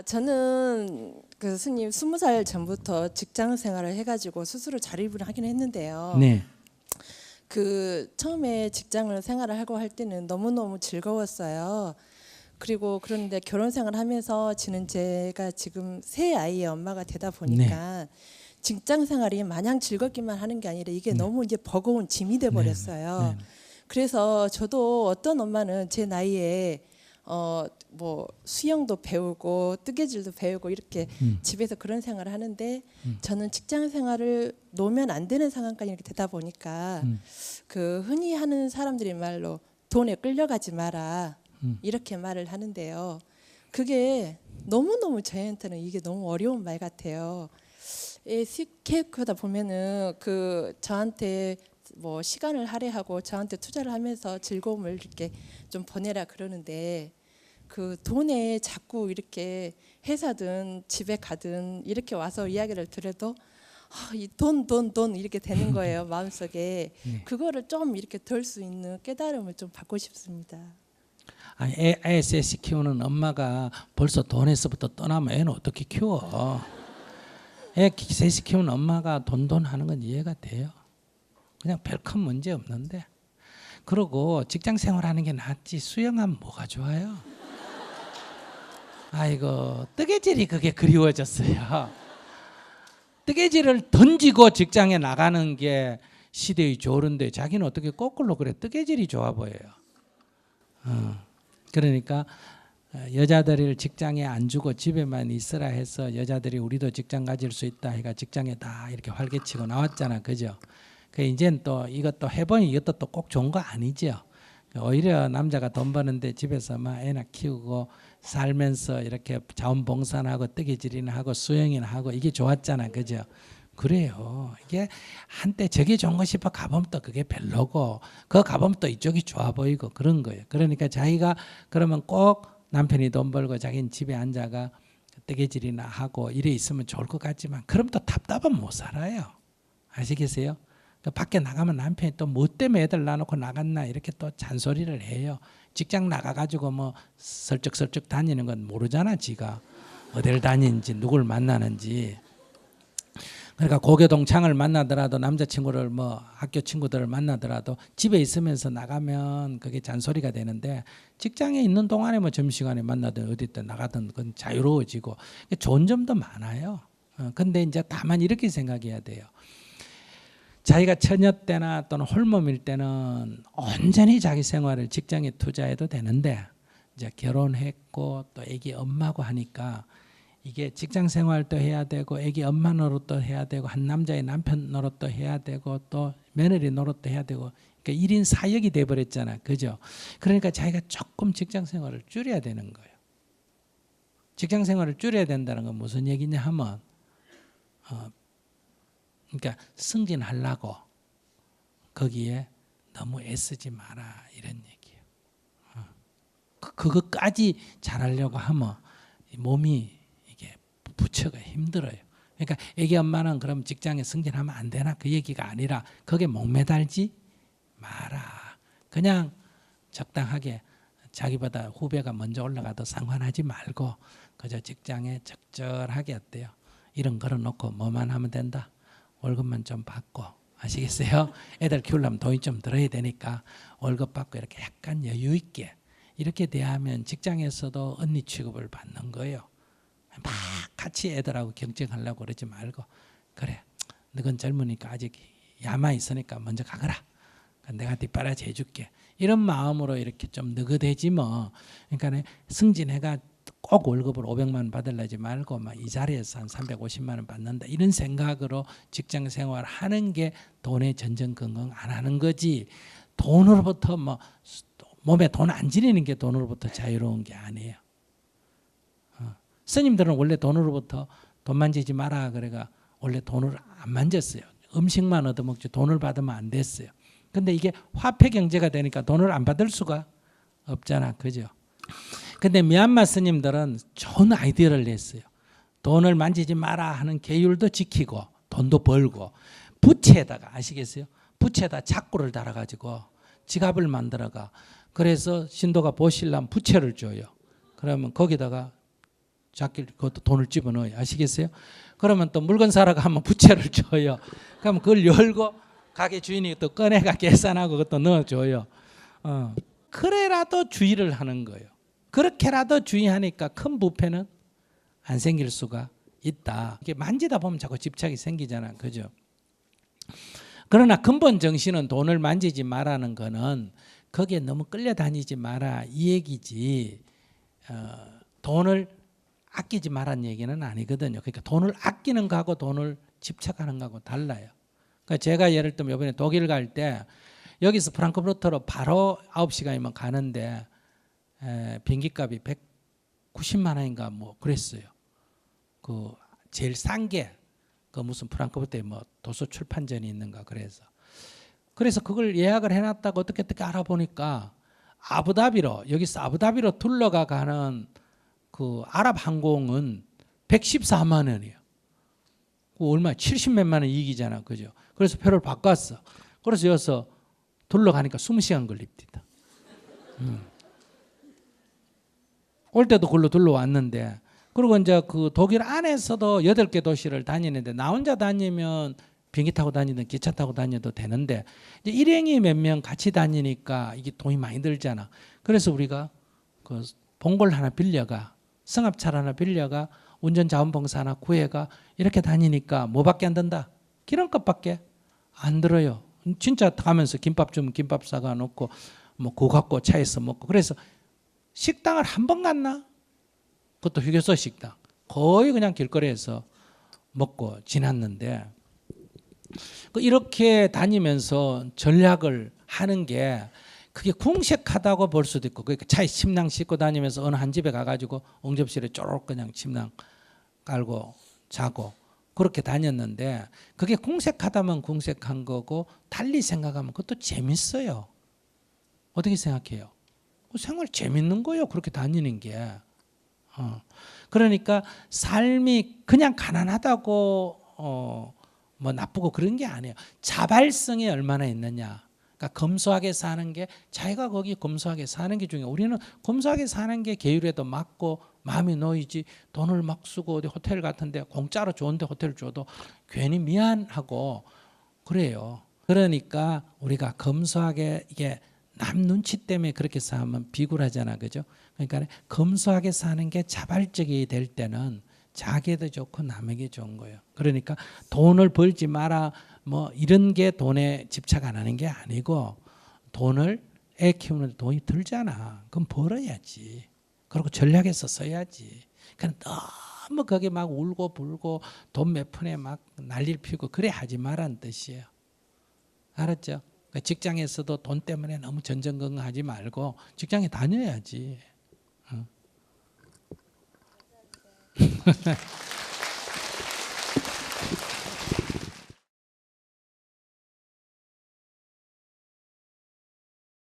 저는 그 스님 20살 전부터 직장 생활을 해가지고 스스로 자립을 하긴 했는데요. 네. 그 처음에 직장을 생활을 하고 할 때는 너무너무 즐거웠어요. 그리고 그런데 결혼 생활하면서 제가 지금 세 아이의 엄마가 되다 보니까 직장 생활이 마냥 즐겁기만 하는 게 아니라 이게 너무 이제 버거운 짐이 돼 버렸어요. 네. 그래서 저도 어떤 엄마는 제 나이에 뭐 수영도 배우고 뜨개질도 배우고 이렇게 집에서 그런 생활을 하는데 저는 직장 생활을 놓으면 안 되는 상황까지 이렇게 되다 보니까 그 흔히 하는 사람들이 말로 돈에 끌려가지 마라 이렇게 말을 하는데요. 그게 너무너무 저희한테는 이게 너무 어려운 말 같아요. CK하다 보면은 그 저한테 뭐 시간을 할애하고 저한테 투자를 하면서 즐거움을 이렇게 좀 보내라 그러는데 그 돈에 자꾸 이렇게 회사든 집에 가든 이렇게 와서 이야기를 들어도 이 돈 이렇게 되는 거예요. 마음속에. 그거를 좀 이렇게 덜 수 있는 깨달음을 좀 받고 싶습니다. 아니, 애 셋이 키우는 엄마가 벌써 돈에서부터 떠나면 애는 어떻게 키워? 애 셋이 키우는 엄마가 돈 하는 건 이해가 돼요. 그냥 별 큰 문제 없는데. 그러고 직장 생활하는 게 낫지 수영하면 뭐가 좋아요? 아이고 뜨개질이 그게 그리워졌어요. 뜨개질을 던지고 직장에 나가는 게 시대의 조른데 자기는 어떻게 거꾸로 그래? 뜨개질이 좋아 보여요. 그러니까 여자들을 직장에 안 주고 집에만 있으라 해서 여자들이 우리도 직장 가질 수 있다 해가 직장에 다 이렇게 활개치고 나왔잖아, 그죠? 그 이제는 또 이것도 해보니 이것도 또 꼭 좋은 거 아니죠. 오히려 남자가 돈 버는데 집에서 막 애나 키우고 살면서 이렇게 자원봉사하고 뜨개질이나 하고 수영이나 하고 이게 좋았잖아, 그죠? 그래요. 이게 한때 저게 좋은 거 싶어 가보면 또 그게 별로고 그거 가보면 또 이쪽이 좋아 보이고 그런 거예요. 그러니까 자기가 그러면 꼭 남편이 돈 벌고 자기는 집에 앉아가 뜨개질이나 하고 이래 있으면 좋을 것 같지만 그럼 또 답답하면 못 살아요. 아시겠어요? 밖에 나가면 남편이 또 뭐 때문에 애들 놔놓고 나갔나 이렇게 또 잔소리를 해요. 직장 나가가지고 뭐 설쩍설쩍 다니는 건 모르잖아, 지가 어딜 다니는지 누굴 만나는지. 그러니까 고교동창을 만나더라도 남자친구를 뭐 학교 친구들을 만나더라도 집에 있으면서 나가면 그게 잔소리가 되는데 직장에 있는 동안에 뭐 점심시간에 만나든 어디든 나가든 그건 자유로워지고 좋은 점도 많아요. 근데 이제 다만 이렇게 생각해야 돼요. 자기가 처녀 때나 또는 홀몸일 때는 온전히 자기 생활을 직장에 투자해도 되는데 이제 결혼했고 또 애기 엄마고 하니까 이게 직장 생활도 해야 되고 애기 엄마 노릇도 해야 되고 한 남자의 남편 노릇도 해야 되고 또 며느리 노릇도 해야 되고 그러니까 1인 4역이 돼버렸잖아, 그죠? 그러니까 자기가 조금 직장 생활을 줄여야 되는 거예요. 직장 생활을 줄여야 된다는 건 무슨 얘기냐 하면 그러니까 승진하려고 거기에 너무 애쓰지 마라 이런 얘기예요. 그거까지 잘하려고 하면 몸이 이게 부처가 힘들어요. 그러니까 애기 엄마는 그럼 직장에 승진하면 안 되나 그 얘기가 아니라 거기에 목매달지 마라. 그냥 적당하게 자기보다 후배가 먼저 올라가도 상관하지 말고 그저 직장에 적절하게 어때요? 이런 걸어놓고 뭐만 하면 된다. 월급만 좀 받고 아시겠어요? 애들 키우려면 돈이 좀 들어야 되니까 월급 받고 이렇게 약간 여유 있게 이렇게 대하면 직장에서도 언니 취급을 받는 거예요. 막 같이 애들하고 경쟁하려고 그러지 말고 그래 너건 젊으니까 아직 야마 있으니까 먼저 가거라. 내가 뒷바라지 해줄게. 이런 마음으로 이렇게 좀 느긋해지 뭐. 그러니까 승진해가 꼭 월급을 500만 원 받으려지 말고 막 이 자리에서 한 350만 원 받는다 이런 생각으로 직장 생활 하는 게 돈의 전전긍긍 안 하는 거지. 돈으로부터 뭐 몸에 돈 안 지니는 게 돈으로부터 자유로운 게 아니에요. 스님들은 원래 돈으로부터 돈 만지지 마라 그래가 원래 돈을 안 만졌어요. 음식만 얻어먹지 돈을 받으면 안 됐어요. 근데 이게 화폐 경제가 되니까 돈을 안 받을 수가 없잖아, 그죠? 근데 미얀마 스님들은 좋은 아이디어를 냈어요. 돈을 만지지 마라 하는 계율도 지키고 돈도 벌고 부채에다가 아시겠어요? 부채에다 자꾸를 달아가지고 지갑을 만들어가 그래서 신도가 보시려면 부채를 줘요. 그러면 거기다가 자기 그것도 돈을 집어넣어요. 아시겠어요? 그러면 또 물건 사러 가면 부채를 줘요. 그러면 그걸 열고 가게 주인이 또 꺼내가 계산하고 그것도 넣어줘요. 그래라도 주의를 하는 거예요. 그렇게라도 주의하니까 큰 부패는 안 생길 수가 있다. 이게 만지다 보면 자꾸 집착이 생기잖아, 그죠? 그러나 근본 정신은 돈을 만지지 말라는 거는 거기에 너무 끌려다니지 마라 이 얘기지. 돈을 아끼지 말라는 얘기는 아니거든요. 그러니까 돈을 아끼는 거하고 돈을 집착하는 거하고 달라요. 그러니까 제가 예를 들면 이번에 독일 갈 때 여기서 프랑크푸르트로 바로 9시간이면 가는데 비행기값이 190만 원인가 뭐 그랬어요. 그 제일 싼 게 그 무슨 프랑크푸르트에 뭐 도서 출판전이 있는가 그래서 그걸 예약을 해놨다고 어떻게 알아보니까 아부다비로 여기서 아부다비로 둘러가 가는 그 아랍 항공은 114만 원이에요. 그 얼마 70몇만 원 이익이잖아, 그죠? 그래서 표를 바꿨어. 그래서 여기서 둘러가니까 20시간 걸립니다. 올 때도 그걸로 둘러왔는데, 그리고 이제 그 독일 안에서도 8개 도시를 다니는데 나 혼자 다니면 비행기 타고 다니든 기차 타고 다녀도 되는데 이제 일행이 몇 명 같이 다니니까 이게 돈이 많이 들잖아. 그래서 우리가 그 봉골 하나 빌려가, 승합차를 하나 빌려가, 운전자원봉사 하나 구해가 이렇게 다니니까 뭐밖에 안 든다? 기름값밖에 안 들어요. 진짜 가면서 김밥 주면 김밥 사가 놓고 뭐 그거 갖고 차에서 먹고. 그래서 식당을 한 번 갔나? 그것도 휴게소 식당. 거의 그냥 길거리에서 먹고 지났는데, 이렇게 다니면서 전략을 하는 게 그게 궁색하다고 볼 수도 있고, 그러니까 차에 침낭 싣고 다니면서 어느 한 집에 가가지고 응접실에 쪼록 그냥 침낭 깔고 자고 그렇게 다녔는데, 그게 궁색하다면 궁색한 거고 달리 생각하면 그것도 재밌어요. 어떻게 생각해요? 생활 재밌는 거예요, 그렇게 다니는 게. 그러니까 삶이 그냥 가난하다고 뭐 나쁘고 그런 게 아니에요. 자발성이 얼마나 있느냐. 그러니까 검소하게 사는 게, 자기가 거기 검소하게 사는 게 중요해요. 우리는 검소하게 사는 게 계율에도 맞고 마음이 놓이지, 돈을 막 쓰고 어디 호텔 같은데 공짜로 좋은데 호텔 줘도 괜히 미안하고 그래요. 그러니까 우리가 검소하게, 이게 남 눈치 때문에 그렇게 사면 비굴하잖아, 그죠? 그러니까 검소하게 사는 게 자발적이 될 때는 자기도 좋고 남에게 좋은 거예요. 그러니까 돈을 벌지 마라 뭐 이런 게 돈에 집착 안 하는 게 아니고, 돈을 애 키우는데 돈이 들잖아. 그럼 벌어야지. 그리고 전략해서 써야지. 그냥 너무 거기 막 울고 불고 돈 몇 푼에 막 난리를 피우고 그래 하지 말라는 뜻이에요. 알았죠? 직장에서도 돈 때문에 너무 전전긍긍하지 말고 직장에 다녀야지.